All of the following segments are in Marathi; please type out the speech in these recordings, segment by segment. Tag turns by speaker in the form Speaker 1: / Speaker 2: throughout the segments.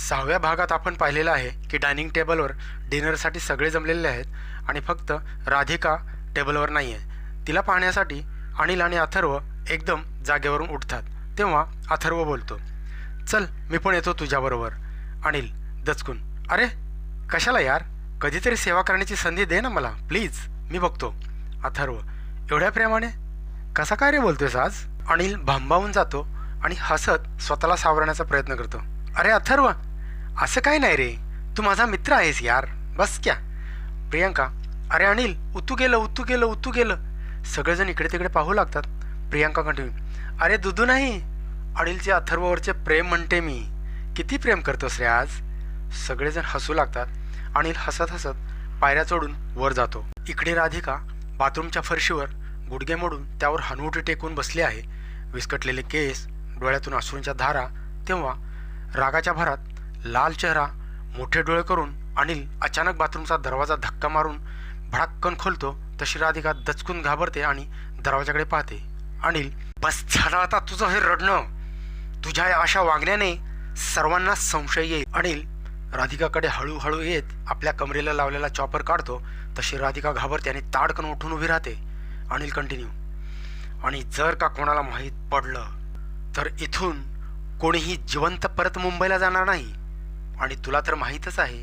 Speaker 1: 6व्या भागात आपण पाहिलेलं आहे की डायनिंग टेबलवर डिनरसाठी सगळे जमलेले आहेत आणि फक्त राधिका टेबलवर नाही आहे. तिला पाहण्यासाठी अनिल आणि अथर्व एकदम जागेवरून उठतात. तेव्हा अथर्व बोलतो, चल मी पण येतो तुझ्याबरोबर. अनिल दचकून, अरे कशाला यार, कधीतरी सेवा करण्याची संधी दे ना मला प्लीज, मी बघतो. अथर्व, एवढ्या प्रेमाने कसा काय रे बोलतोयस आज? अनिल भांबावून जातो आणि हसत स्वतःला सावरण्याचा प्रयत्न करतो. अरे अथर्व, असं काय नाही रे, तू माझा मित्र आहेस यार, बस क्या. प्रियांका, अरे अनिल उतू गेलं उतू गेलं उतू गेलं. सगळेजण इकडे तिकडे पाहू लागतात. प्रियांका कंटिन्यू, अरे दुदू नाही, अनिलचे अथर्ववरचे प्रेम म्हणते मी. किती प्रेम करतोस रे आज? सगळेजण हसू लागतात. अनिल हसत हसत पायऱ्या चढून वर जातो. इकडे राधिका बाथरूमच्या फरशीवर गुडघे मोडून त्यावर हनुवटी टेकून बसली आहे. विस्कटलेले केस, डोळ्यातून अश्रूंच्या धारा. तेव्हा रागाच्या भरात लाल चेहरा, मोठे डोळे करून अनिल अचानक बाथरूमचा दरवाजा धक्का मारून भडाक्कन खोलतो. तशी राधिका दचकून घाबरते आणि दरवाजाकडे पाहते. अनिल, बस झालं आता तुझं हे रडणं. तुझ्या अशा वागण्याने सर्वांना संशय येईल. अनिल राधिकाकडे हळूहळू येत आपल्या कमरेला लावलेला चॉपर काढतो. तशी राधिका घाबरते आणि ताडकन उठून उभी राहते. अनिल कंटिन्यू, आणि जर का कोणाला माहीत पडलं तर इथून कोणीही जिवंत परत मुंबईला जाणार नाही. आणि तुला तर माहीतच आहे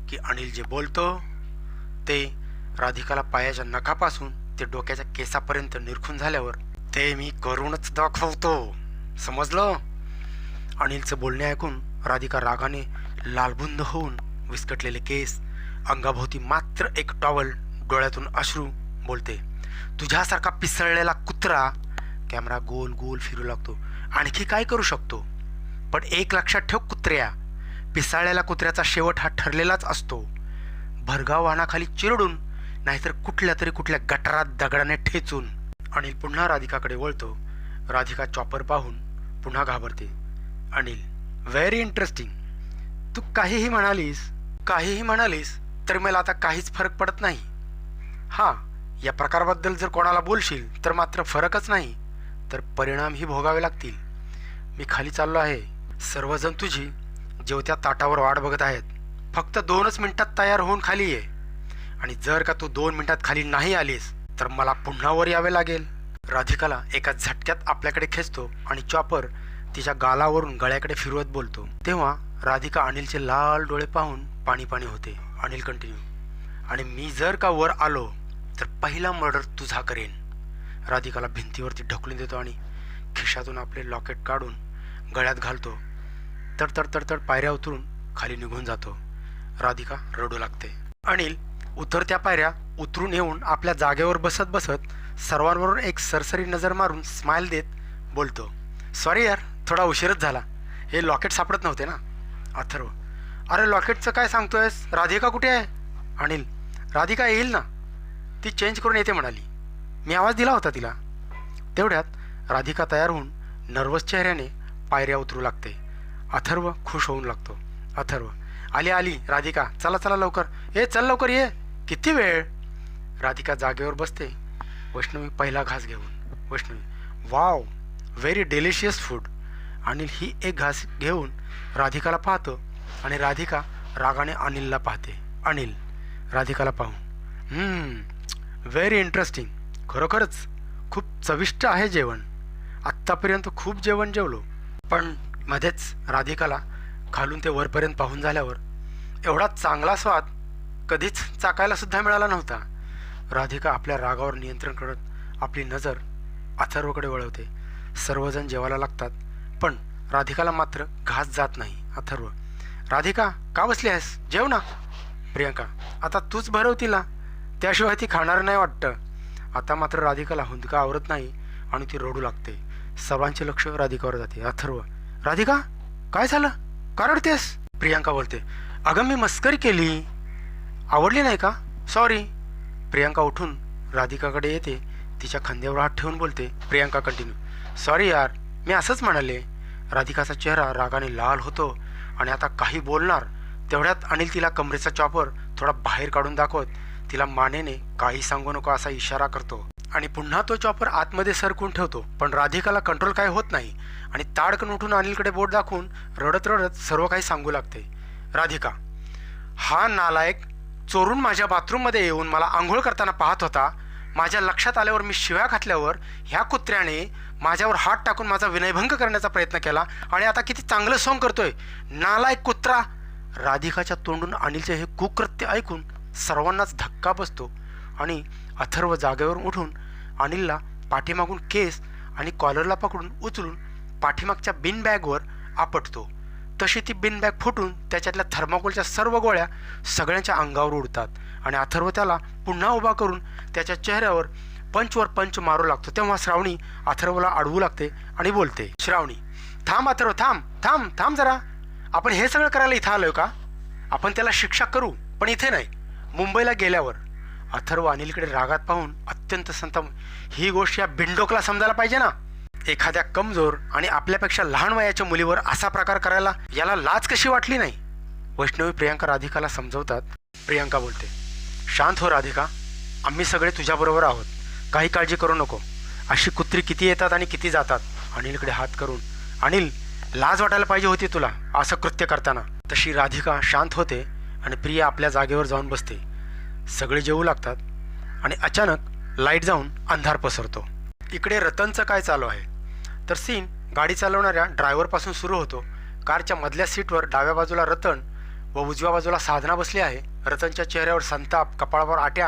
Speaker 1: की अनिल जे बोलतो ते राधिकाला पायाच्या नखापासून ते डोक्याच्या केसापर्यंत निरखून झाल्यावर ते मी करूनच दाखवतो, समजलं? अनिलचं बोलणे ऐकून राधिका रागाने लालबुंद होऊन विस्कटलेले केस, अंगाभोवती मात्र एक टॉवल, डोळ्यातून अश्रू बोलते, तुझ्यासारखा पिसळलेला कुत्रा. कॅमेरा गोल गोल फिरू लागतो. आणखी काय करू शकतो? पण एक लक्षात ठेव कुत्र्या, पिसाळलेल्या कुत्र्याचा शेवट हा ठरलेलाच असतो. भरगाव वाहनाखाली चिरडून, नाहीतर कुठल्या गटारात दगडाने ठेचून. अनिल पुन्हा राधिकाकडे वळतो. राधिका चॉपर पाहून पुन्हा घाबरते. Anil, very interesting. तू काहीही म्हणालीस तर मला आता काहीच फरक पडत नाही. हां, या प्रकाराबद्दल जर कोणाला बोलशील तर मात्र फरकच नाही तर परिणामही भोगावे लागतील. मी खाली चाललो आहे. सर्वजण तुझी जेवत्या ताटावर वाट बघत आहेत. फक्त 2च मिनिटात तयार होऊन खाली ये. आणि जर का तू 2 मिनिटात खाली नाही आलीस तर मला पुन्हा वर यावे लागेल. राधिकाला एका झटक्यात आपल्याकडे खेचतो आणि चॉपर तिच्या गालावरून गळ्याकडे फिरवत बोलतो. तेव्हा राधिका अनिलचे लाल डोळे पाहून पाणी पाणी होते. अनिल कंटिन्यू, आणि मी जर का वर आलो तर पहिला मर्डर तुझा करेन. राधिकाला भिंतीवरती ढकलून देतो आणि खिशातून आपले लॉकेट काढून गळ्यात घालतो. तडतड तडतड पायऱ्या उतरून खाली निघून जातो. राधिका रडू लागते. अनिल उतरत्या पायऱ्या उतरून येऊन आपल्या जागेवर बसत बसत सर्वांवरून एक सरसरी नजर मारून स्माईल देत बोलतो, सॉरी यार, थोडा उशीरच झाला. हे लॉकेट सापडत नव्हते ना. अथर्व, अरे लॉकेटचं काय सांगतोयस? राधिका कुठे आहे? अनिल, राधिका येईल ना, ती चेंज करून येते म्हणाली. मी आवाज दिला होता तिला. तेवढ्यात राधिका तयार होऊन नर्वस चेहऱ्याने पायऱ्या उतरू लागते. अथर्व खुश होऊन लागतो. अथर्व, आली राधिका, चला लवकर, चल लवकर ये, किती वेळ? राधिका जागेवर बसते. वैष्णवी पहिला घास घेऊन. Vaishnavi, wow, very delicious food. Anil ही एक घास घेऊन राधिकाला पाहतो आणि राधिका रागाने अनिलला पाहते. अनिल राधिकाला पाहून, व्हेरी इंटरेस्टिंग. खरोखरच खूप चविष्ट आहे जेवण. आत्तापर्यंत खूप जेवण जेवलो, पण मध्येच राधिकाला खालून ते वरपर्यंत पाहून झाल्यावर एवढा चांगला स्वाद कधीच चाकायला सुद्धा मिळाला नव्हता. राधिका आपल्या रागावर नियंत्रण करत आपली नजर अथर्वकडे वळवते. सर्वजण जेवायला लागतात, पण राधिकाला मात्र घास जात नाही. अथर्व, राधिका का बसली आहेस? जेव ना. प्रियांका, आता तूच भरव तिला, त्याशिवाय ती खाणार नाही वाटतं. आता मात्र राधिकाला हुंदका आवरत नाही आणि ती रडू लागते. सर्वांचे लक्ष राधिकावर जाते. अथर्व, राधिका काय झालं, का रडतेस? प्रियांका बोलते, अगं मी मस्करी केली, आवडली नाही का? सॉरी. प्रियांका उठून राधिकाकडे येते. तिच्या खांद्यावर हात ठेवून बोलते. प्रियांका कंटिन्यू, सॉरी यार, मी असंच म्हणाले. राधिकाचा चेहरा रागाने लाल होतो आणि आता काही बोलणार तेवढ्यात अनिल तिला कमरेचा चॉपर थोडा बाहेर काढून दाखवत तिला मानेने काही सांगू नको असा इशारा करतो. आणि पुन्हा तो चॉपर आतमध्ये सरकून ठेवतो. पण राधिकाला कंट्रोल काय होत नाही आणि ताडकन उठून अनिलकडे बोट दाखवून रडत रडत सर्व काही सांगू लागते. राधिका, हा नालायक चोरून माझ्या बाथरूममध्ये येऊन मला आंघोळ करताना पाहत होता. माझ्या लक्षात आल्यावर मी शिव्या घातल्यावर ह्या कुत्र्याने माझ्यावर हात टाकून माझा विनयभंग करण्याचा प्रयत्न केला आणि आता किती चांगलं सॉंग करतोय. नालायक कुत्रा. राधिकाच्या तोंडून अनिलचे हे कुकृत्य ऐकून सर्वांनाच धक्का बसतो आणि अथर्व जागेवरून उठून अनिलला पाठीमागून केस आणि कॉलरला पकडून उचलून पाठीमागच्या बिन बॅगवर आपटतो. तशी ती बिन बॅग फुटून त्याच्यातल्या थर्माकोलच्या सर्व गोळ्या सगळ्यांच्या अंगावर उडतात आणि अथर्व त्याला पुन्हा उभा करून त्याच्या चेहऱ्यावर पंचवर पंच मारू लागतो. तेव्हा श्रावणी अथर्वला अडवू लागते आणि बोलते. श्रावणी, थांब अथर्व, थांब थांब थांब जरा. आपण हे सगळं करायला इथं आलोय का? आपण त्याला शिक्षा करू, पण इथे नाही, मुंबईला गेल्यावर. अथर्व अनिलकडे रागात पाहून अत्यंत संताप. ही गोष्ट या बिंडोकला समजायला पाहिजे ना. एखाद्या कमजोर आणि आपल्यापेक्षा लहान वयाच्या मुलीवर असा प्रकार करायला याला लाज कशी वाटली नाही? वैष्णवी प्रियांका राधिकाला समजवतात. प्रियांका बोलते. शांत हो राधिका, आम्ही सगळे तुझ्याबरोबर आहोत, काही काळजी करू नको. अशी कुत्री किती येतात आणि किती जातात. अनिलकडे हात करून, अनिल, लाज वाटायला पाहिजे होती तुला असं कृत्य करताना. तशी राधिका शांत होते आणि प्रिया आपल्या जागेवर जाऊन बसते. सगळे जेवू लागतात आणि अचानक लाईट जाऊन अंधार पसरतो. इकडे रतनचं काय चालू आहे तर सीन गाडी चालवणाऱ्या ड्रायव्हरपासून सुरू होतो. कारच्या मधल्या सीटवर डाव्या बाजूला रतन व उजव्या बाजूला साधना बसली आहे. रतनच्या चेहऱ्यावर संताप, कपाळावर आट्या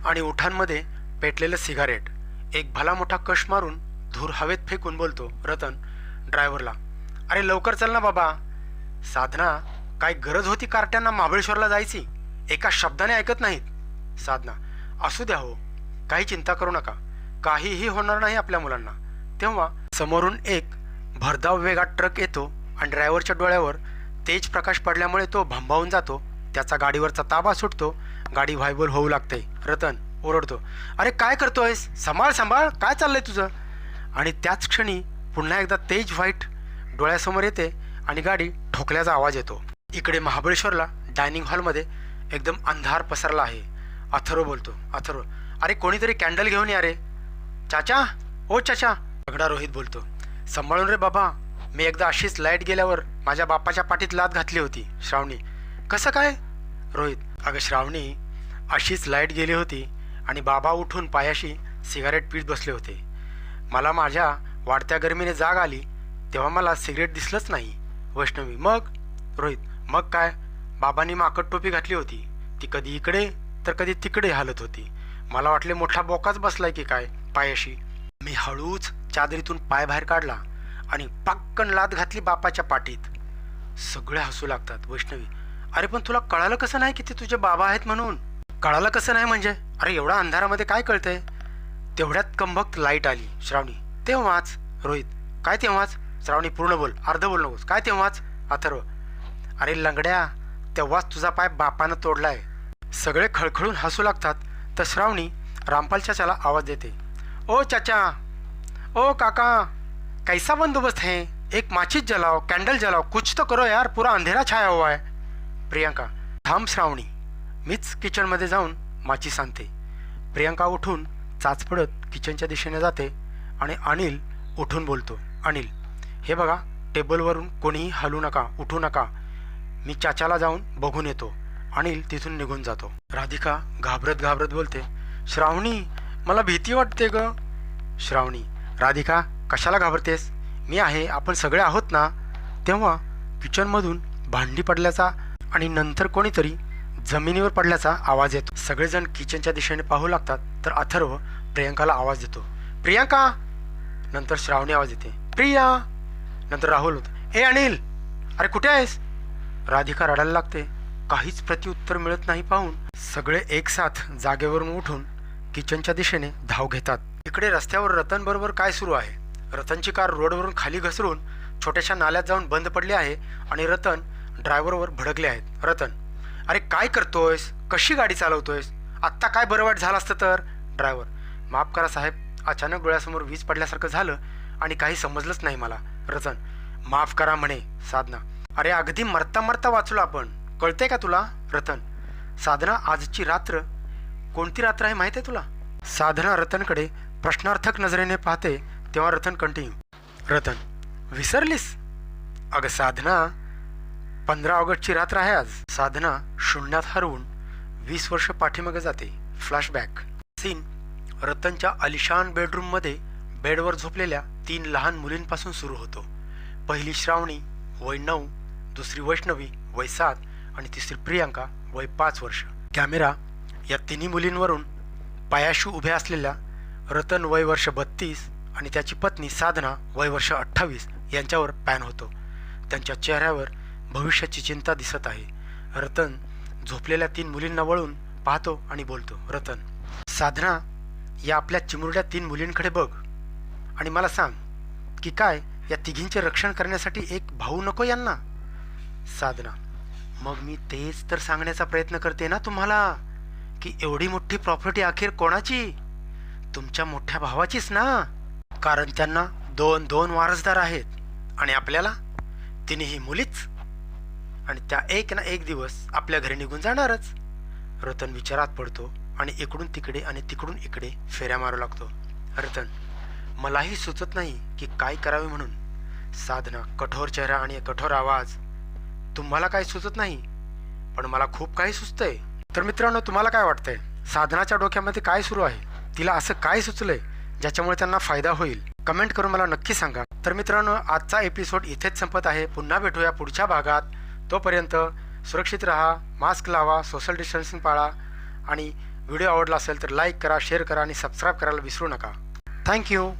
Speaker 1: आणि ओठांमध्ये पेटलेलं सिगारेट. एक भला मोठा कश मारून धूर हवेत फेकून बोलतो रतन ड्रायव्हरला, अरे लवकर चल ना बाबा. साधना, काय गरज होती कार्ट्यांना महाबळेश्वरला जायची? एका शब्दाने ऐकत नाहीत. साधना, असू द्या हो, काही चिंता करू नका, काहीही होणार नाही आपल्या मुलांना. तेव्हा समोरून एक भरधाव वेगात ट्रक येतो आणि ड्रायव्हरच्या डोळ्यावर तेज प्रकाश पडल्यामुळे तो भांबावून जातो. त्याचा गाडीवरचा ताबा सुटतो. गाडी व्हायबल होऊ लागते. रतन ओरडतो, अरे काय करतोयस? सांभाळ सांभाळ, काय चाललंय तुझं? आणि त्याच क्षणी पुन्हा एकदा तेज व्हाईट डोळ्यासमोर येते आणि गाडी ठोकल्याचा आवाज येतो. इकडे महाबळेश्वरला डायनिंग हॉलमध्ये एकदम अंधार पसरला आहे. अथर्व बोलतो. अथर्व, अरे कोणीतरी कॅन्डल घेऊन या रे. चाचा, ओ चाचा. झगडा रोहित बोलतो. सांभाळून रे बाबा, मी एकदा अशीच लाईट गेल्यावर माझ्या बापाच्या पाठीत लाथ घातली होती. श्रावणी, कसं काय? रोहित, अगं श्रावणी, अशीच लाईट गेली होती आणि बाबा उठून पायाशी सिगारेट पीत बसले होते. मला माझ्या वाढत्या गरमीने जाग आली तेव्हा मला सिगरेट दिसलंच नाही. वैष्णवी, मग? रोहित, मग काय, बाबांनी माकड टोपी घातली होती. ती कधी इकडे तर कधी तिकडे हालत होती. मला वाटले मोठा बोकाच बसलाय की काय पायाशी. मी हळूच चादरीतून पाय बाहेर काढला आणि पक्कन लात घातली बापाच्या पाठीत. सगळे हसू लागतात. वैष्णवी, अरे पण तुला कळालं कसं नाही की ते तुझे बाबा आहेत म्हणून? कळालं कसं नाही म्हणजे? अरे एवढा अंधारामध्ये काय कळतंय? तेवढ्यात कंभक्त लाईट आली. श्रावणी, तेव्हाच. रोहित, काय तेव्हाच? श्रावणी, पूर्ण बोल, अर्ध बोल नकोस. काय तेव्हाच? अथर्व, अरे लंगड्या, तेव्हाच तुझा पाय बापानं तोडलाय. सगळे खळखळून हसू लागतात. तर श्रावणी रामपाल चाचाला आवाज देते. ओ चाचा, ओ काका, कैसा बंदोबस्त है? एक माचिस जलाओ, कैंडल जलाओ, कुछ तो करो यार, पूरा अंधेरा छाया हुआ है. प्रियांका, थांब श्रावणी, मीच किचनमध्ये जाऊन माचिस आणते. प्रियांका उठून चाचपडत किचनच्या दिशेने जाते आणि अनिल उठून बोलतो. अनिल, हे बघा, टेबलवरून कोणीही हलू नका, उठू नका, मी चाचाला जाऊन बघून येतो. अनिल तिथून निघून जातो. राधिका घाबरत घाबरत बोलते. श्रावणी, मला भीती वाटते ग. श्रावणी, राधिका, कशाला घाबरतेस? मी आहे, आपण सगळे आहोत ना. तेव्हा किचनमधून भांडी पडल्याचा आणि नंतर कोणीतरी जमिनीवर पडल्याचा आवाज येतो. सगळेजण किचनच्या दिशेने पाहू लागतात. तर अथर्व प्रियांकाला आवाज देतो. प्रियांका. नंतर श्रावणी आवाज देते. प्रिया. नंतर राहुल होतं. ए अनिल, अरे कुठे आहेस? राधिका रडायला लागते. काहीच प्रत्युत्तर मिळत नाही पाहून सगळे एकसाथ जागेवरून उठून किचनच्या दिशेने धाव घेतात. इकडे रस्त्यावर रतन बरोबर काय सुरू आहे? रतनची कार रोडवरून खाली घसरून छोट्याशा नाल्यात जाऊन बंद पडली आहे आणि रतन ड्रायव्हरवर भडकले आहेत. रतन, अरे काय करतोयस? कशी गाडी चालवतोयस? आत्ता काय बरं वाईट झालं असतं तर? ड्रायव्हर, माफ करा साहेब, अचानक डोळ्यासमोर वीज पडल्यासारखं झालं आणि काही समजलंच नाही मला. रतन, माफ करा म्हणे. साधना, अरे अगदी मरता मरता वाचलो आपण, कळतंय का तुला? रतन, साधना, आजची रात्र कोणती रात्र आहे माहीत आहे तुला? साधना रतनकडे प्रश्नार्थक नजरेने पाहते तेव्हा रतन कंटिन्यू. रतन, विसरलीस? अगं साधना, 15 ऑगस्टची रात्र आहे आज. साधना शून्यात हरवून 20 वर्ष पाठीमागे जाते. फ्लॅशबॅक सीन रतनच्या आलिशान बेडरूममध्ये बेडवर झोपलेल्या 3 लहान मुलींपासून सुरू होतो. पहिली श्रावणी, वय 9, दुसरी वैष्णवी, वय 7 आणि तिसरी प्रियांका, वय 5 वर्ष. कॅमेरा या तिन्ही मुलींवरून पायाशी उभ्या असलेल्या रतन, वय वर्ष 32 आणि त्याची पत्नी साधना, वय वर्ष 28 यांच्यावर पॅन होतो. त्यांच्या चेहऱ्यावर भविष्याची चिंता दिसत आहे. रतन झोपलेल्या 3 मुलींना वळून पाहतो आणि बोलतो. रतन, साधना, या आपल्या चिमुरड्या 3 मुलींकडे बघ आणि मला सांग की काय या तिघींचे रक्षण करण्यासाठी एक भाऊ नको यांना? साधना, मग मी तेच तर सांगण्याचा प्रयत्न करते ना तुम्हाला की एवढी मोठी प्रॉपर्टी अखेर कोणाची? तुमच्या मोठ्या भावाचीच ना. कारण त्यांना 2 वारसदार आहेत आणि आपल्याला तिन्ही मुलीच, आणि त्या एक ना एक दिवस आपल्या घरी निघून जाणारच. रतन विचारात पडतो आणि इकडून तिकडे आणि तिकडून इकडे फेऱ्या मारू लागतो. रतन, मलाही सुचत नाही की काय करावे म्हणून. साधना, कठोर चेहरा आणि कठोर आवाज. तुम्हाला काही सुचत नाही, पण मला खूप काही सुचतंय. तर मित्रांनो, तुम्हाला काय वाटतंय? साधनाच्या डोक्यामध्ये काय सुरू आहे? तिला असं काय सुचलंय ज्याच्यामुळे त्यांना फायदा होईल? कमेंट करून मला नक्की सांगा. तर मित्रांनो, आजचा एपिसोड इथेच संपत आहे. पुन्हा भेटूया पुढच्या भागात. तोपर्यंत सुरक्षित राहा, मास्क लावा, सोशल डिस्टन्सिंग पाळा आणि व्हिडिओ आवडला असेल तर लाईक करा, शेअर करा आणि सबस्क्राईब करायला विसरू नका. थँक्यू.